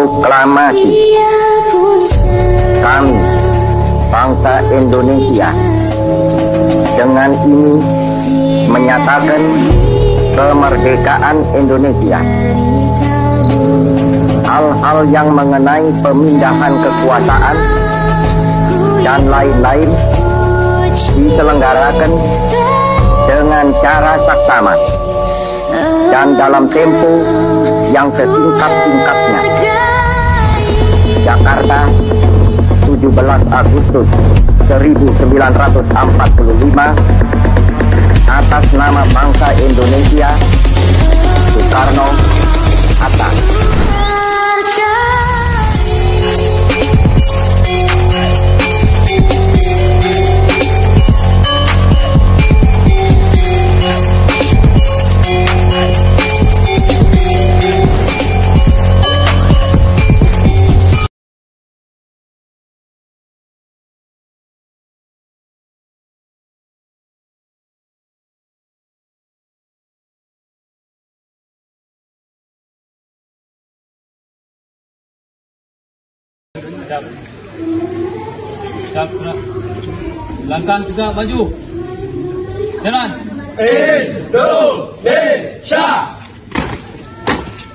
Proklamasi. Kami, bangsa Indonesia, dengan ini menyatakan kemerdekaan Indonesia. Hal-hal yang mengenai pemindahan kekuasaan dan lain-lain diselenggarakan dengan cara saksama dan dalam tempo yang sesingkat-singkatnya. Jakarta, 17 Agustus 1945, atas nama bangsa Indonesia, Soekarno, Hatta. Siap, langkah tegak maju. Jalan. Indonesia.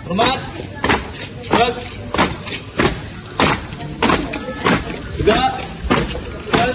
Hormat. Gerak. Tegak. Gerak.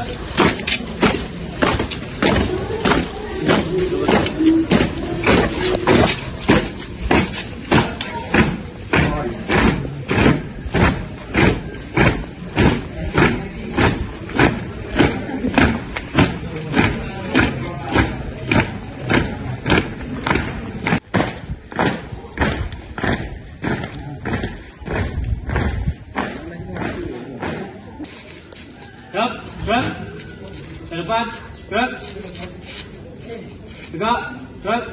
Gerak, gerak, ke depan, gerak, tegak, gerak.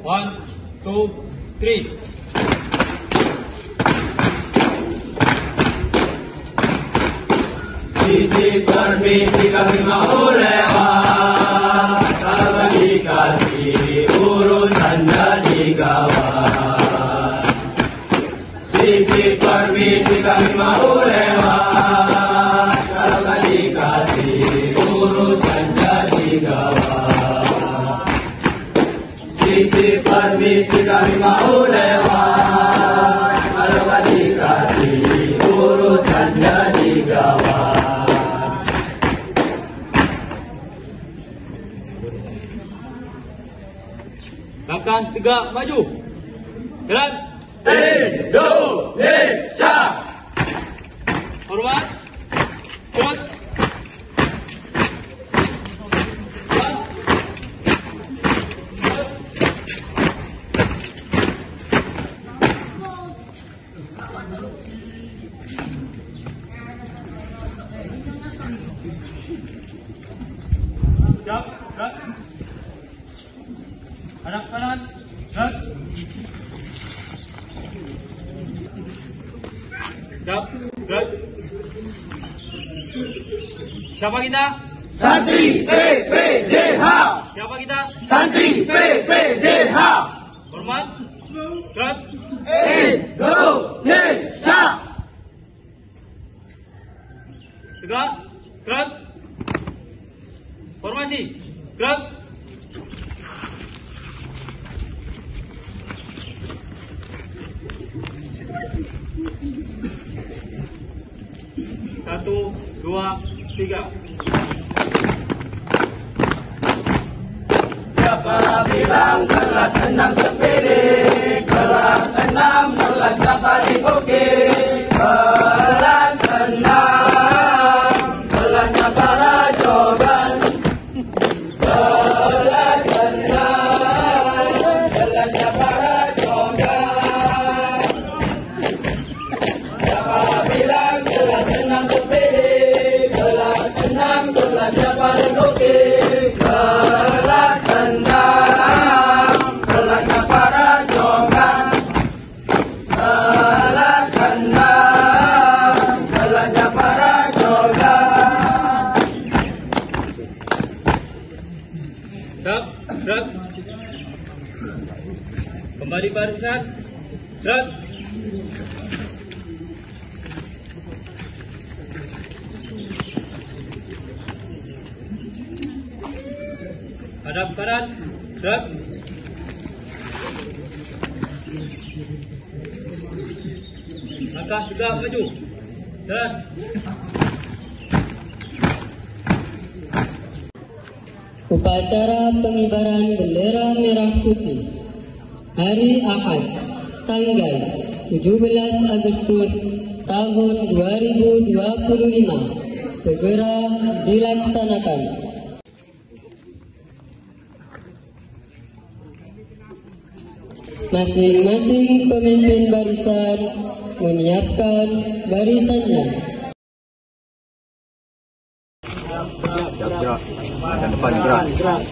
One, two, three. Sisi permisi kami mau lewat, kalau dikasih urusan jadi gawat. Sisi permisi kami mau lewat, kalau dikasih urusan jadi gawat. Sisi permisi kami mau lewat, kalau dikasih urusan jadi gawat. Langkah tegak maju. Jalan. Indonesia. Hormat. Cepat. Siap, gerak. Hadap kanan, gerak. Siap, gerak. Siapa kita? Santri PPDH. Siapa kita? Santri PPDH. Hormat. Gerak. Indonesia. Tegak. Gerak. Formasi. Gerak. Satu, dua, tiga. Siapa bilang kelas 6 sepele, kelas 6 kelas dapat dibukit. Kelas 6 kelasnya para jogan. Kelas 6 kelasnya para jogan. Siapa bilang kelas 6 sepele, kelas 6 kelas dapat dibukit. Kelas 6 kelasnya para jogan. Kelas 6 barisan. Gerak. Hadap kanan. Gerak. Langkah tegak maju. Jalan. Upacara pengibaran bendera merah putih hari Ahad tanggal 17 Agustus tahun 2025 segera dilaksanakan. Masing-masing pemimpin barisan menyiapkan barisannya. Gerak. Dan depan gerak. Gerak.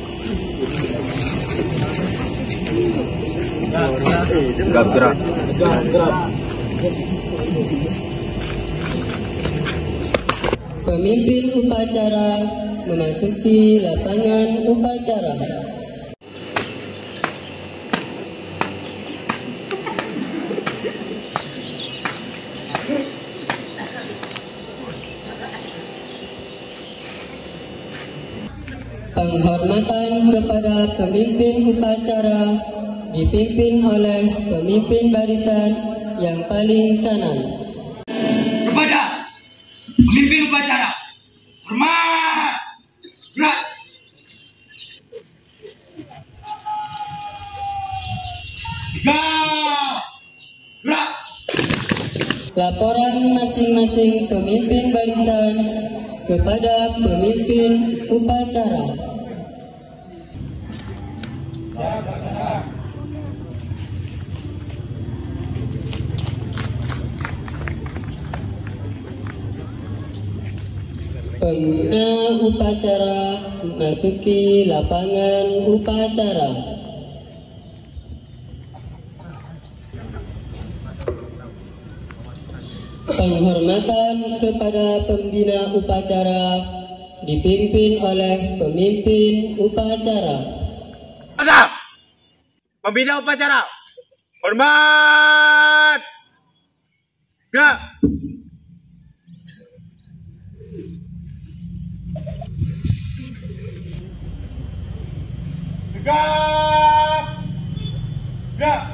Pemimpin upacara memasuki lapangan upacara. Penghormatan kepada pemimpin upacara dipimpin oleh pemimpin barisan yang paling kanan. Kepada pemimpin upacara, hormat, gerak. Tiga, gerak. Laporan masing-masing pemimpin barisan kepada pemimpin upacara. Pembina upacara memasuki lapangan upacara. Penghormatan kepada pembina upacara dipimpin oleh pemimpin upacara. Ada pembina upacara, hormat, gerak. Tegak, gerak.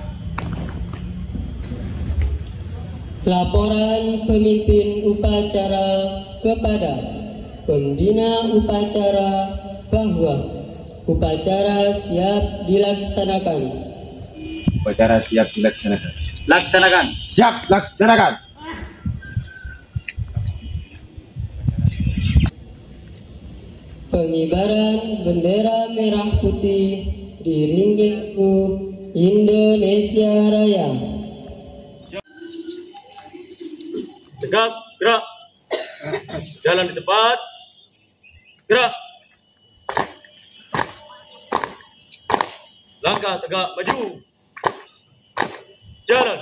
Laporan pemimpin upacara kepada pembina upacara bahwa upacara siap dilaksanakan. Upacara siap dilaksanakan. Laksanakan. Siap, laksanakan. Pengibaran bendera merah putih di Ringinku Indonesia Raya. Tegap, gerak. Jalan di tempat. Gerak. Langkah tegak maju. Jalan.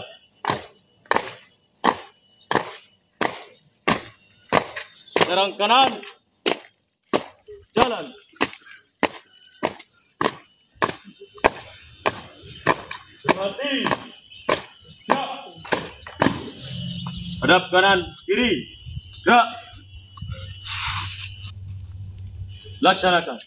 Serang kanan. Jalan. Berhenti. Gerak. Hadap kanan kiri. Gerak. Laksanakan.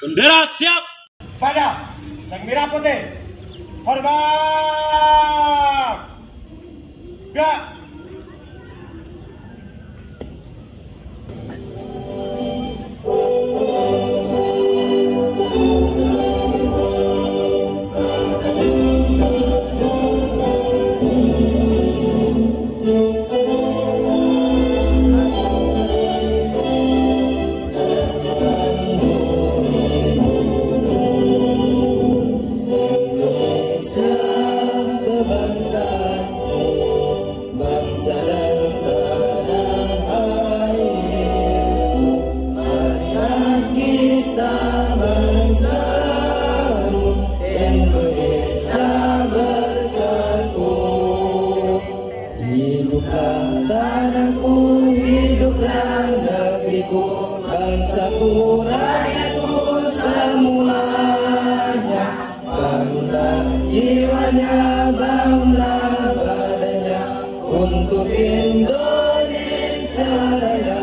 Bendera siap. Pada sang merah putih, hormat, gerak. semuanya, bangunlah jiwanya, bangunlah badannya untuk Indonesia Raya.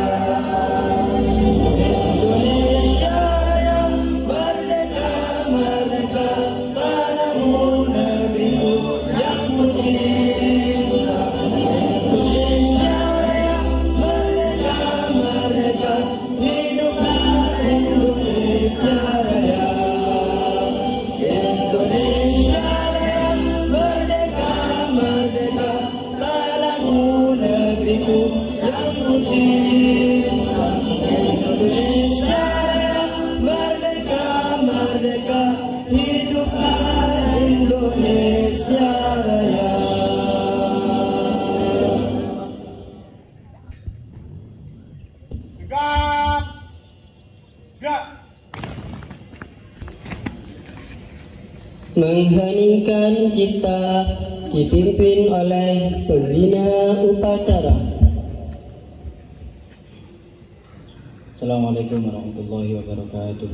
Indonesia Raya, merdeka, merdeka, tanahmu, negerimu yang kucinta. Indonesia Raya, merdeka, merdeka, hiduplah Indonesia Raya. Indonesia Raya, merdeka, merdeka, tanahmu, negeriku yang kucinta. Indonesia Raya, merdeka, merdeka, hiduplah Indonesia Raya. Tegak. Gerak. Mengheningkan cipta dipimpin oleh pembina upacara. Assalamualaikum warahmatullahi wabarakatuh.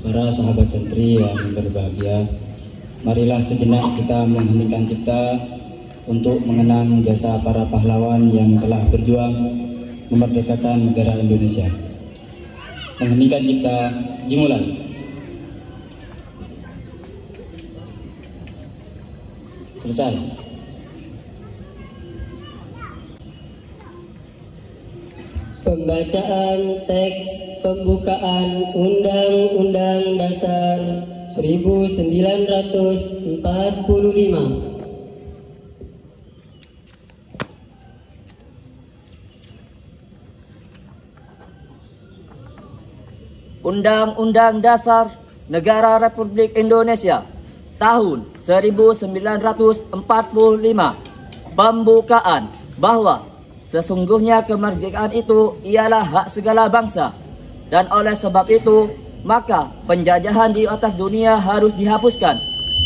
Para sahabat santri yang berbahagia, marilah sejenak kita mengheningkan cipta untuk mengenang jasa para pahlawan yang telah berjuang memerdekakan negara Indonesia. Mengheningkan cipta dimulai. Selesai. Pembacaan teks pembukaan Undang-Undang Dasar 1945. Undang-Undang Dasar Negara Republik Indonesia tahun 1945 pembukaan bahwa sesungguhnya kemerdekaan itu ialah hak segala bangsa, dan oleh sebab itu maka penjajahan di atas dunia harus dihapuskan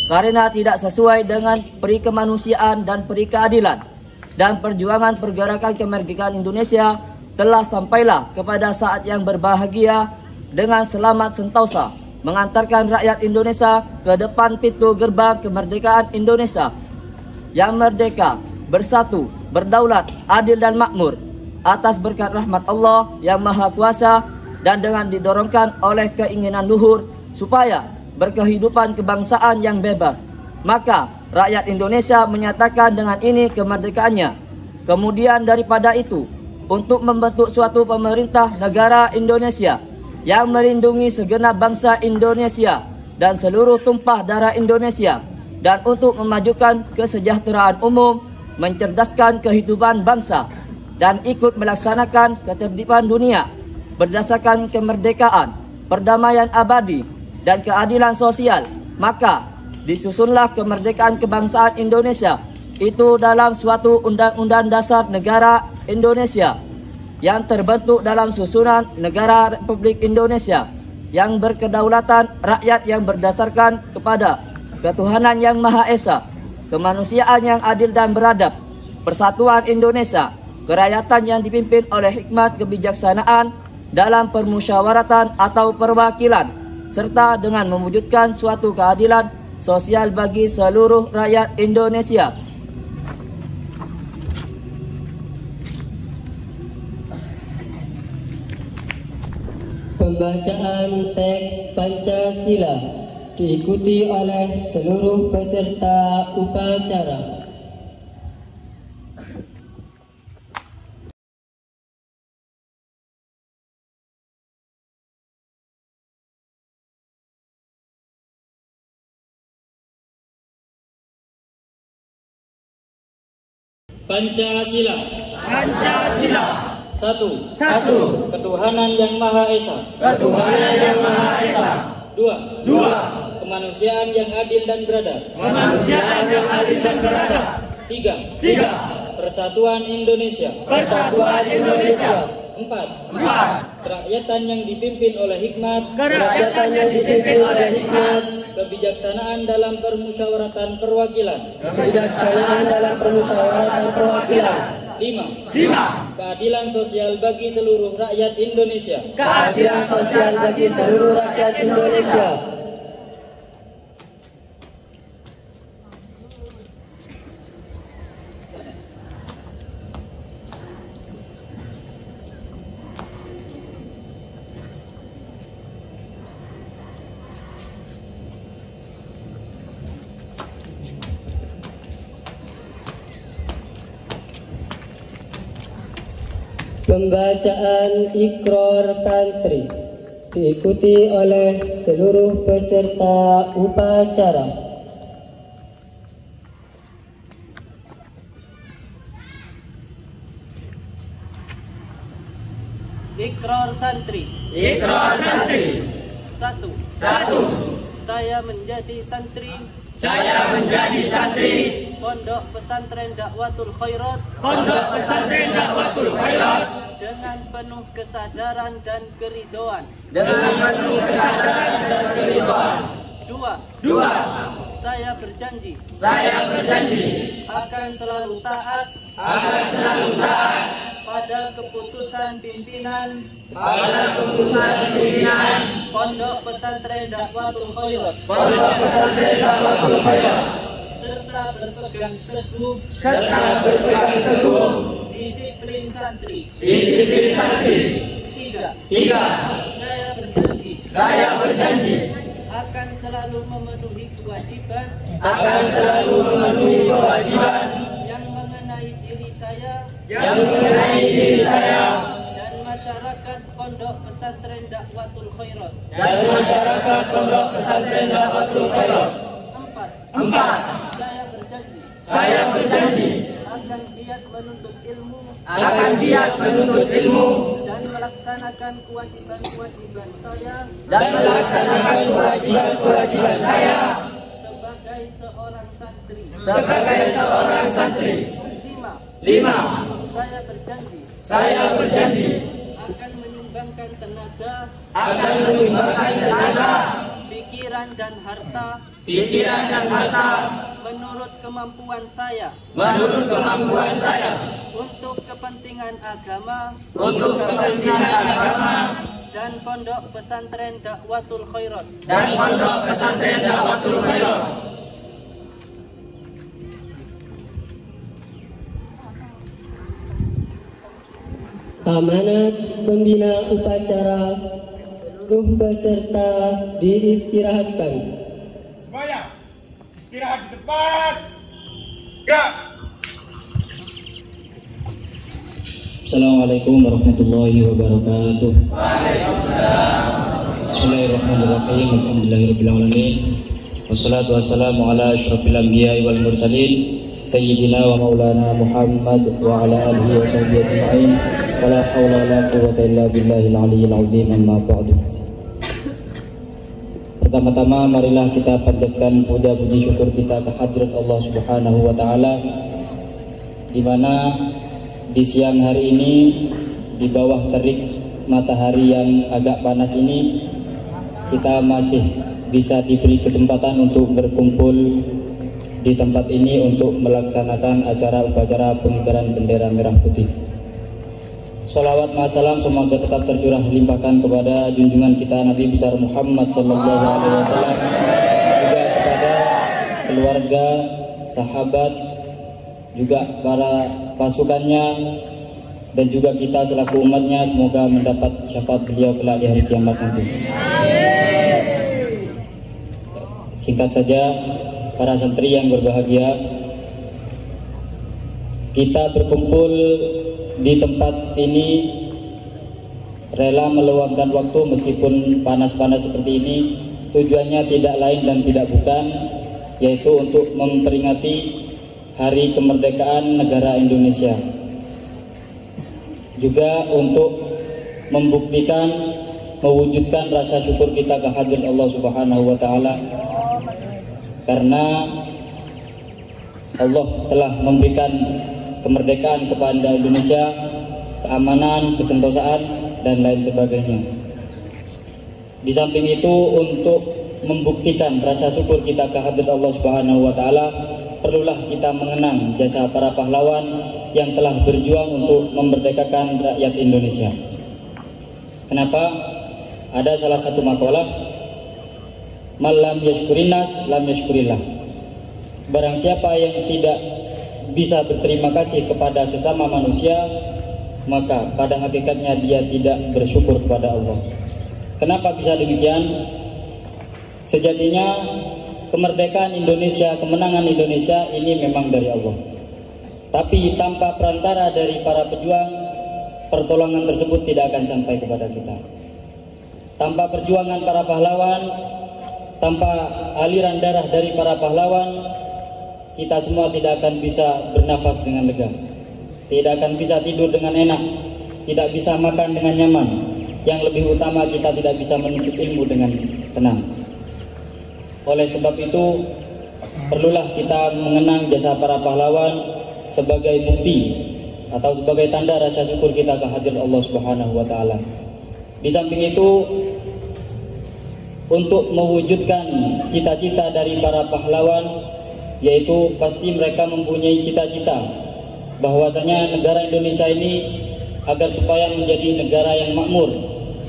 karena tidak sesuai dengan peri kemanusiaan dan peri keadilan, dan perjuangan pergerakan kemerdekaan Indonesia telah sampailah kepada saat yang berbahagia dengan selamat sentosa mengantarkan rakyat Indonesia ke depan pintu gerbang kemerdekaan Indonesia yang merdeka, bersatu, berdaulat, adil dan makmur atas berkat rahmat Allah yang Maha Kuasa, dan dengan didorongkan oleh keinginan luhur supaya berkehidupan kebangsaan yang bebas, maka rakyat Indonesia menyatakan dengan ini kemerdekaannya. Kemudian daripada itu, untuk membentuk suatu pemerintah negara Indonesia yang melindungi segenap bangsa Indonesia dan seluruh tumpah darah Indonesia, dan untuk memajukan kesejahteraan umum, mencerdaskan kehidupan bangsa, dan ikut melaksanakan ketertiban dunia berdasarkan kemerdekaan, perdamaian abadi, dan keadilan sosial, maka disusunlah kemerdekaan kebangsaan Indonesia itu dalam suatu Undang-Undang Dasar Negara Indonesia yang terbentuk dalam susunan Negara Republik Indonesia yang berkedaulatan rakyat yang berdasarkan kepada ketuhanan yang Maha Esa, kemanusiaan yang adil dan beradab, persatuan Indonesia, kerakyatan yang dipimpin oleh hikmat kebijaksanaan dalam permusyawaratan atau perwakilan, serta dengan mewujudkan suatu keadilan sosial bagi seluruh rakyat Indonesia. Pembacaan teks Pancasila diikuti oleh seluruh peserta upacara. Pancasila. Pancasila. Satu. Satu. Ketuhanan yang Maha Esa. Ketuhanan yang Maha Esa. Dua. Dua. Kemanusiaan yang adil dan beradab. Kemanusiaan yang adil dan beradab. Tiga. Tiga. Persatuan Indonesia. Persatuan Indonesia. Empat. Empat. Kerakyatan yang dipimpin oleh hikmat. Kerakyatan yang dipimpin oleh hikmat. Kebijaksanaan dalam permusyawaratan perwakilan. Kebijaksanaan dalam permusyawaratan perwakilan. 5. Keadilan sosial bagi seluruh rakyat Indonesia. Keadilan sosial bagi seluruh rakyat Indonesia. Pembacaan Iqrar Santri diikuti oleh seluruh peserta upacara. Iqrar Santri. 1. Saya menjadi santri Pondok Pesantren Dakwatul Khairat dengan penuh kesadaran dan keridhaan. 2. Saya berjanji akan selalu taat pada keputusan pimpinan Pondok Pesantren Dakwatul Khairat serta berpegang teguh disiplin santri. 3. Saya berjanji akan selalu memenuhi kewajiban yang mengenai diri saya dan masyarakat Pondok Pesantren Dakwatul Khairat. 4. Saya berjanji akan giat menuntut ilmu dan melaksanakan kewajiban saya sebagai seorang santri. 5. Saya berjanji akan menyumbangkan tenaga, pikiran dan harta menurut kemampuan saya untuk kepentingan agama dan Pondok Pesantren Dakwatul Khairat. Amanat pembina upacara, seluruh peserta diistirahatkan. Semuanya istirahat di tempat. Gerak. Assalamualaikum warahmatullahi wabarakatuh. Bismillahirrahmanirrahim. Alhamdulillahirabbil alamin. Wassalatu wassalamu ala asyrafil anbiya'i wal mursalin sayyidina wa maulana Muhammad wa ala alihi wa sahbihi ajma'in. Wala haula wala quwwata illa billahil aliyyil azim. Amma ba'du. Pertama-tama marilah kita panjatkan puja puji syukur kita ke hadirat Allah Subhanahu wa taala, di mana di siang hari ini di bawah terik matahari yang agak panas ini kita masih bisa diberi kesempatan untuk berkumpul di tempat ini untuk melaksanakan acara upacara pengibaran bendera merah putih. Sholawat masalam semoga tetap tercurah limpahkan kepada junjungan kita Nabi besar Muhammad sallallahu alaihi wasallam, juga kepada keluarga, sahabat, juga para pasukannya, dan juga kita selaku umatnya, semoga mendapat syafaat beliau kelak di hari kiamat nanti. Singkat saja, para santri yang berbahagia, kita berkumpul di tempat ini rela meluangkan waktu meskipun panas-panas seperti ini. Tujuannya tidak lain dan tidak bukan, yaitu untuk memperingati Hari Kemerdekaan Negara Indonesia, juga untuk membuktikan, mewujudkan rasa syukur kita kehadirat Allah Subhanahu wa taala, karena Allah telah memberikan kemerdekaan kepada Indonesia, keamanan, kesentosaan, dan lain sebagainya. Di samping itu, untuk membuktikan rasa syukur kita kehadirat Allah Subhanahu wa taala, perlulah kita mengenang jasa para pahlawan yang telah berjuang untuk memerdekakan rakyat Indonesia. Kenapa? Ada salah satu makalah, malam yashkurinas lam yashkurillah. Barang siapa yang tidak bisa berterima kasih kepada sesama manusia, maka pada hakikatnya dia tidak bersyukur kepada Allah. Kenapa bisa demikian? Sejatinya kemerdekaan Indonesia, kemenangan Indonesia ini memang dari Allah. Tapi tanpa perantara dari para pejuang, pertolongan tersebut tidak akan sampai kepada kita. Tanpa perjuangan para pahlawan, tanpa aliran darah dari para pahlawan, kita semua tidak akan bisa bernafas dengan lega, tidak akan bisa tidur dengan enak, tidak bisa makan dengan nyaman. Yang lebih utama, kita tidak bisa menuntut ilmu dengan tenang. Oleh sebab itu, perlulah kita mengenang jasa para pahlawan sebagai bukti atau sebagai tanda rasa syukur kita kehadirat Allah Subhanahu wa taala. Di samping itu, untuk mewujudkan cita-cita dari para pahlawan, yaitu pasti mereka mempunyai cita-cita bahwasanya negara Indonesia ini agar supaya menjadi negara yang makmur,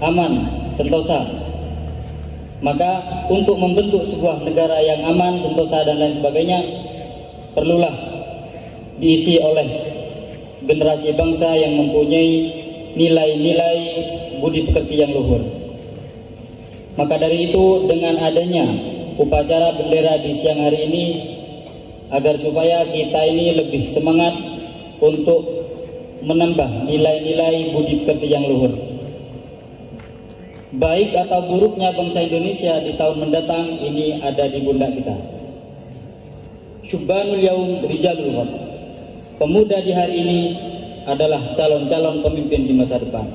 aman, sentosa. Maka untuk membentuk sebuah negara yang aman, sentosa dan lain sebagainya, perlulah diisi oleh generasi bangsa yang mempunyai nilai-nilai budi pekerti yang luhur. Maka dari itu, dengan adanya upacara bendera di siang hari ini, agar supaya kita ini lebih semangat untuk menambah nilai-nilai budi pekerti yang luhur. Baik atau buruknya bangsa Indonesia di tahun mendatang ini ada di pundak kita. Syubbanul yaum rijalul ghad. Pemuda di hari ini adalah calon-calon pemimpin di masa depan.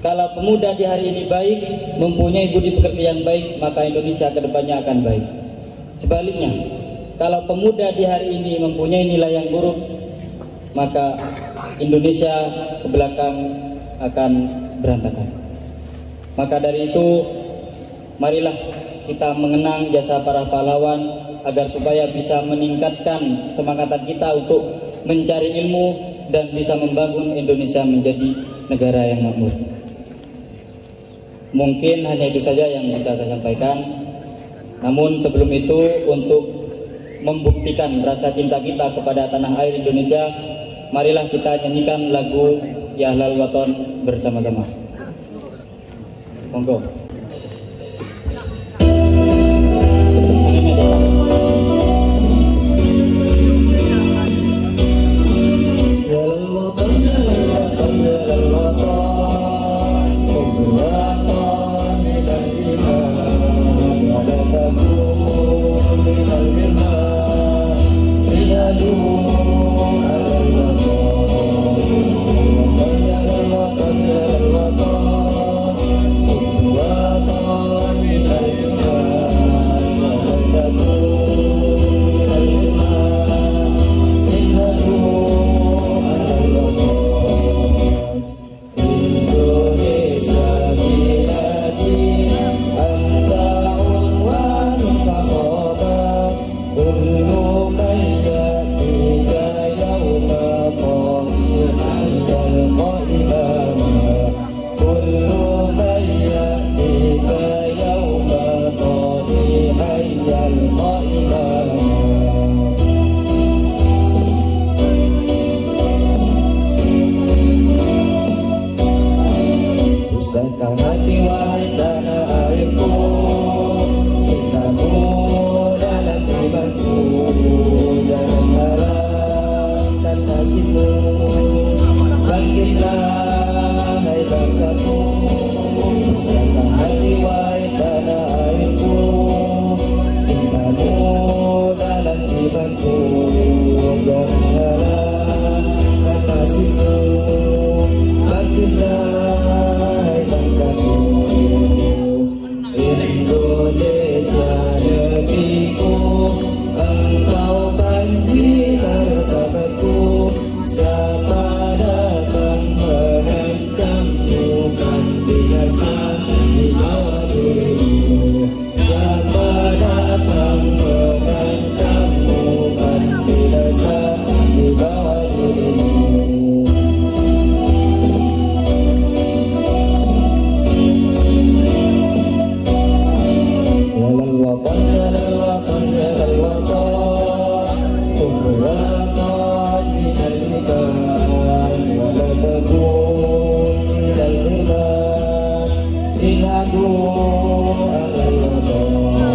Kalau pemuda di hari ini baik, mempunyai budi pekerti yang baik, maka Indonesia ke depannya akan baik. Sebaliknya, kalau pemuda di hari ini mempunyai nilai yang buruk, maka Indonesia ke belakang akan berantakan. Maka dari itu, marilah kita mengenang jasa para pahlawan agar supaya bisa meningkatkan semangatan kita untuk mencari ilmu dan bisa membangun Indonesia menjadi negara yang makmur. Mungkin hanya itu saja yang bisa saya sampaikan. Namun sebelum itu, untuk membuktikan rasa cinta kita kepada tanah air Indonesia, marilah kita nyanyikan lagu Ya Ahlal Waton bersama-sama. Monggo. Usahkan hati wahai tanah airku, cintamu dalam jiwaku, jangan harapkan nasibmu. Bangkitlah hai bangsaku, usahkan hati wahai tanah airku, cintamu dalam jiwaku, jangan harapkan nasibmu. Bangkitlah Indonesia negeriku, engkau banjir martabatku. Siapa datang mengancammu kan binasa di bawah dirimu. Siapa datang mengancammu الوطن يا للوطن يا للوطن حب الوطن من الإيمان ولا تكون من الإيمان انهضوا على الوطن يا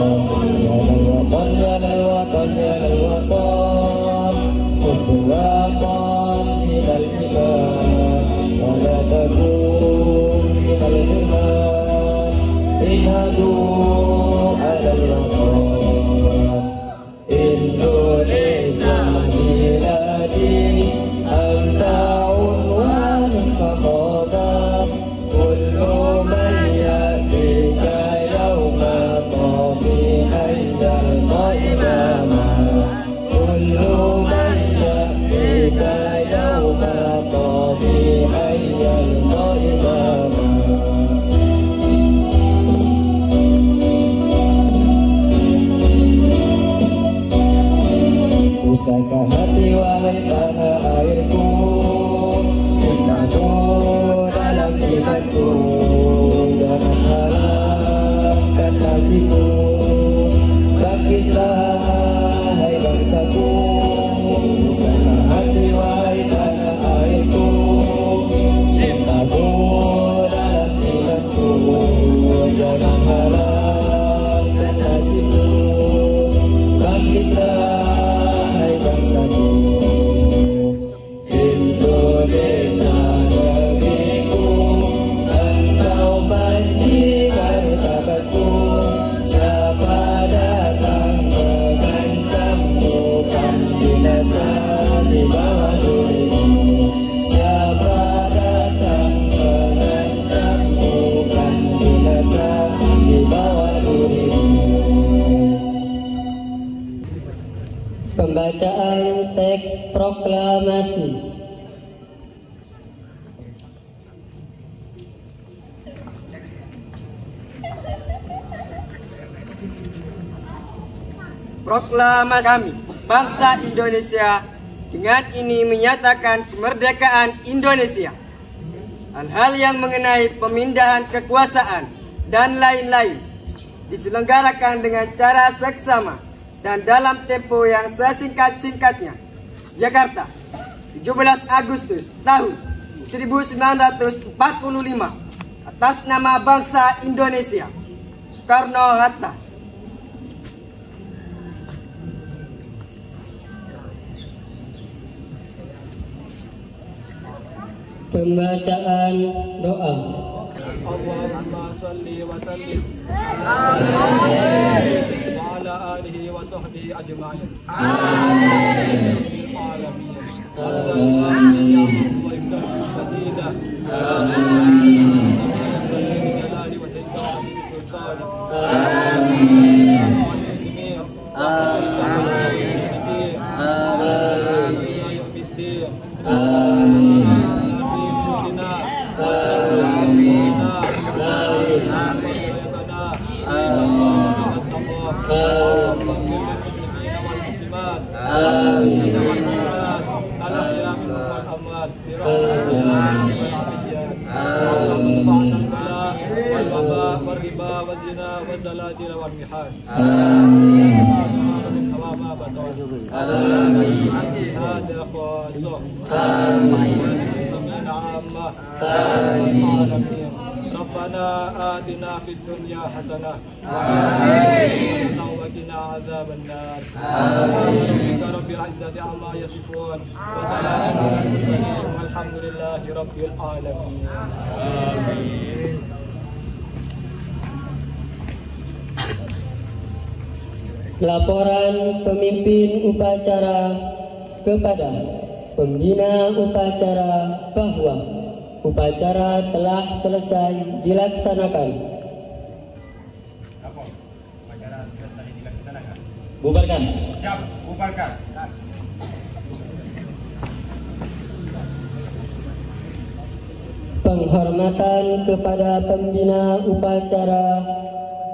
للوطن يا للوطن يا للوطن حب الوطن من الإيمان ولا تكون من الإيمان انهضوا على الوطن Indonesia بلادي أنت عنوان فخامة كل من يأتيك يوم طبيعي يلقى إماما كل من يأتيك يوم طبيعي يلقى إماما Pusaka hati wahai tanah airku cintamu dalam imanku jangan halangkan nasibku bangkitlah hai bangsaku pusaka hati wahai tanah airku cintamu dalam imanku jangan halangkan nasibku bangkitlah Indonesia negeriku, engkau banjir martabatku. Siapa datang mengancam bukan binasa di bawah dirimu. Siapa datang mengancam bukan binasa di bawah dirimu. Pembacaan teks proklamasi. Proklamasi kami, bangsa Indonesia, dengan ini menyatakan kemerdekaan Indonesia. Hal-hal yang mengenai pemindahan kekuasaan dan lain-lain diselenggarakan dengan cara seksama dan dalam tempo yang sesingkat-singkatnya. Jakarta, 17 Agustus tahun 1945, atas nama bangsa Indonesia. Soekarno-Hatta. Pembacaan doa. Allahumma salli wa sallim wa ala alihi wa sahbihi ajma'in. Amin. Amin. Rabbana atina fid dunya hasanah wa qina adzabannar. Amin. Rabbil izzati amma yasifun wa salamun alal mursalin walhamdulillahi rabbil alamin. Amin. Laporan pemimpin upacara kepada pembina upacara bahwa upacara telah selesai dilaksanakan. Upacara selesai dilaksanakan. Bubarkan. Siap, bubarkan. Penghormatan kepada pembina upacara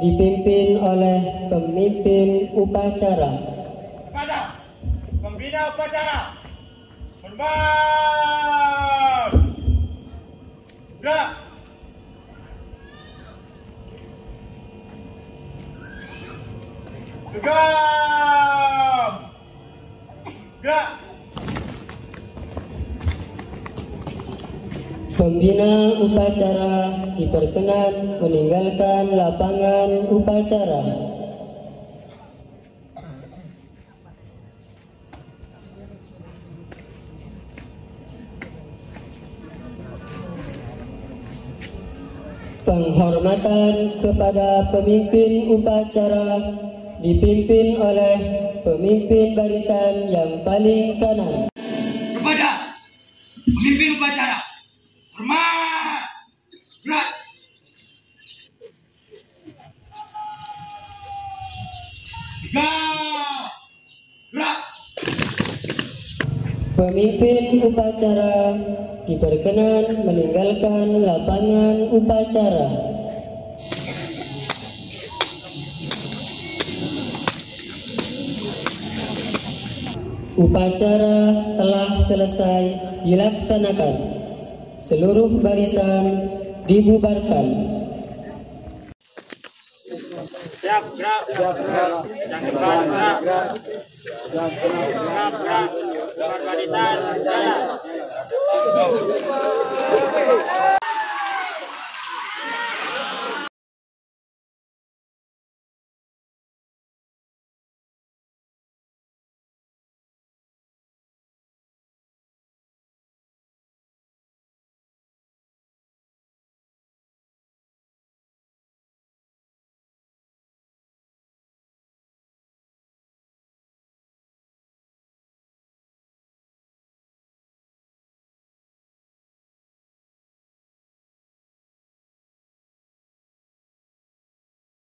dipimpin oleh pemimpin upacara. Kepada pembina upacara, hormat. Gerak. Tegam. Gerak. Pembina upacara diperkenan meninggalkan lapangan upacara. Penghormatan kepada pemimpin upacara dipimpin oleh pemimpin barisan yang paling kanan. Kepada pemimpin upacara, hormat. Gerak. Tegak. Gerak. Pemimpin upacara diperkenan meninggalkan lapangan upacara. Upacara telah selesai dilaksanakan. Seluruh barisan dibubarkan. Siap, gerak. Yang depan, gerak. Gerak. Barisan, jalan.